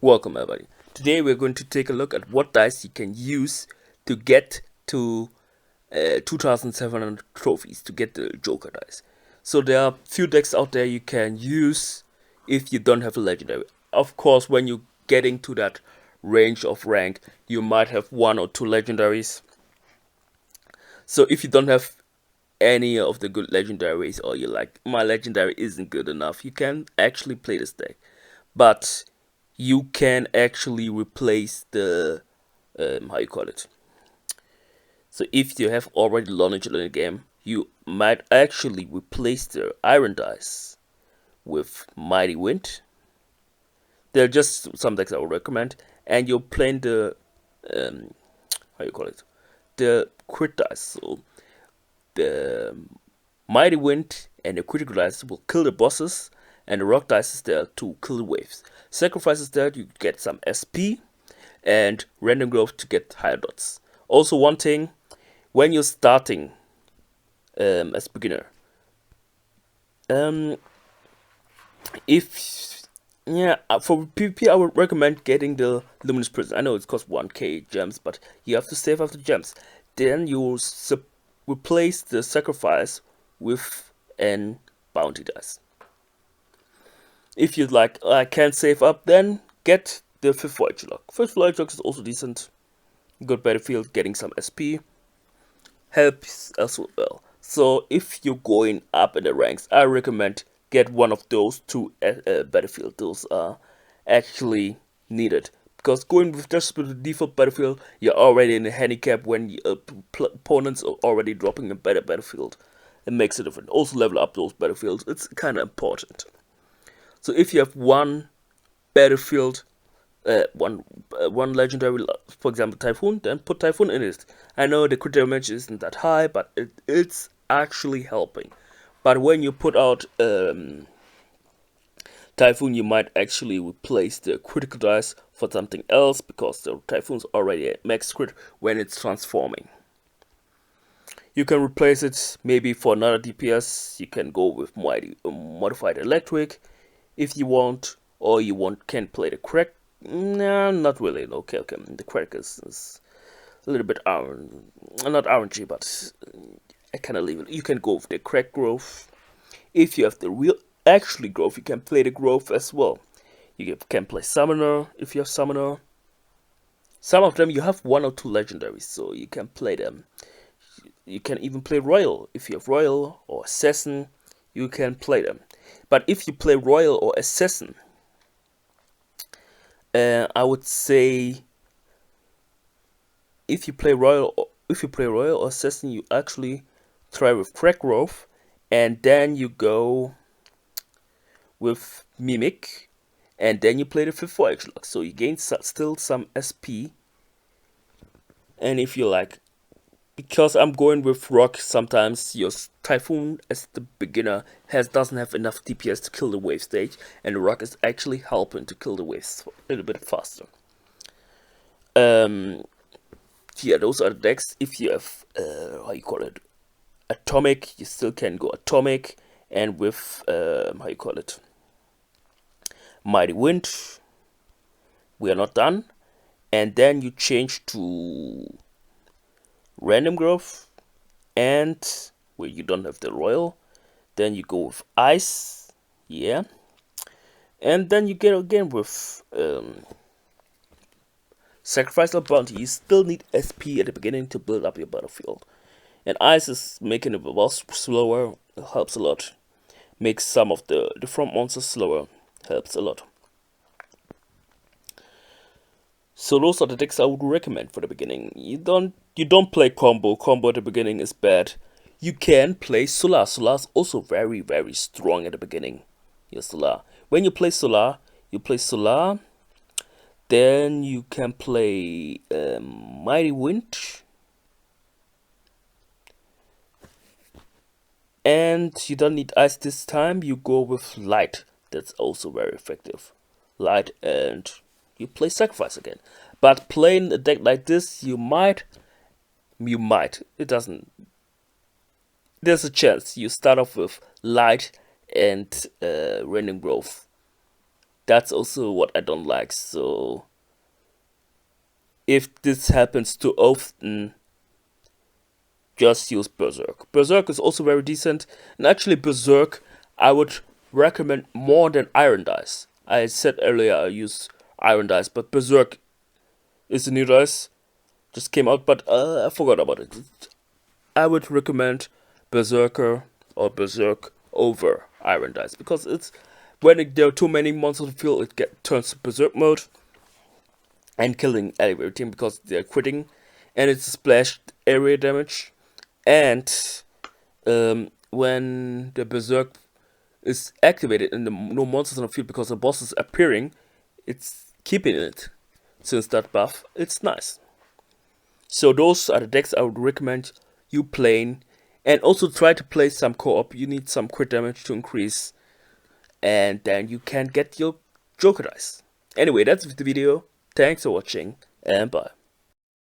Welcome everybody. Today we're going to take a look at what dice you can use to get to 2700 trophies, to get the Joker dice. So there are few decks out there you can use if you don't have a legendary. Of course, when you're getting to that range of rank, you might have one or two legendaries. So if you don't have any of the good legendaries, or you're like, my legendary isn't good enough, you can actually play this deck. But you can actually replace the how you call it. So if you have already knowledge in the game, you might actually replace the iron dice with mighty wind. They're just some decks I would recommend, and you're playing the how you call it, the crit dice. So the mighty wind and the critical dice will kill the bosses, and the rock dice is there to kill the waves. Sacrifices there, you get some SP, and random growth to get higher dots. Also, one thing, when you're starting as beginner, if for PvP, I would recommend getting the Luminous Prison. I know it costs 1k gems, but you have to save up the gems. Then you replace the sacrifice with an bounty dice. If you'd like, I can't save up, then get the Fifth Voyage Log. Fifth Voyage Log is also decent. Good battlefield, getting some SP helps as well. So if you're going up in the ranks, I recommend get one of those two battlefield. Those are actually needed, because going with just with the default battlefield, you're already in a handicap when your opponents are already dropping a better battlefield. It makes a difference. Also level up those battlefields. It's kind of important. So if you have one battlefield, one legendary, for example Typhoon, then put Typhoon in it. I know the crit damage isn't that high, but it's actually helping. But when you put out Typhoon, you might actually replace the critical dice for something else, because the Typhoon's already at max crit when it's transforming. You can replace it maybe for another DPS. You can go with modified electric if you want, or you can play the crack. No, not really. Okay. The crack is a little bit not RNG, but I kind of leave it. You can go with the crack growth. If you have the real actually growth, you can play the growth as well. You can play summoner if you have summoner. Some of them you have one or two legendaries, so you can play them. You can even play royal if you have royal or assassin. You can play them. But if you play royal or assassin, I would say if you play royal or assassin, you actually try with crack growth, and then you go with mimic, and then you play the Fifth Voyage Log. So you gain still some SP. And if you like, because I'm going with rock, sometimes your Typhoon as the beginner doesn't have enough DPS to kill the wave stage, and the rock is actually helping to kill the waves a little bit faster. Yeah, those are the decks. If you have how you call it, atomic, you still can go atomic, and with how you call it, mighty wind. We are not done, and then you change to random growth, and where you don't have the royal, then you go with ice, yeah, and then you get again with sacrificial bounty. You still need SP at the beginning to build up your battlefield, and ice is making it well slower. It helps a lot. Makes some of the front monsters slower. Helps a lot. So those are the decks I would recommend for the beginning. You don't play combo. Combo at the beginning is bad. You can play Solar. Solar is also very, very strong at the beginning. Your Solar. When you play Solar, then you can play Mighty Wind. And you don't need ice this time. You go with Light. That's also very effective. Light, and you play Sacrifice again. But playing a deck like this, you might. It doesn't. There's a chance you start off with Light and random growth that's also what I don't like. So if this happens too often, just use Berserk. Berserk is also very decent, and actually Berserk I would recommend more than Iron Dice. I said earlier I use Iron Dice, but Berserk is the new dice, just came out, but I forgot about it. I would recommend Berserker or Berserk over Iron Dice, because it's when there are too many monsters on the field, it turns to Berserk mode and killing everything because they're quitting, and it's splashed area damage. And when the Berserk is activated and the no monsters on the field because the boss is appearing, it's keeping it. Since that buff, it's nice. So those are the decks I would recommend you playing, and also try to play some co-op. You need some crit damage to increase, and then you can get your Joker dice. Anyway, that's the video. Thanks for watching, and bye.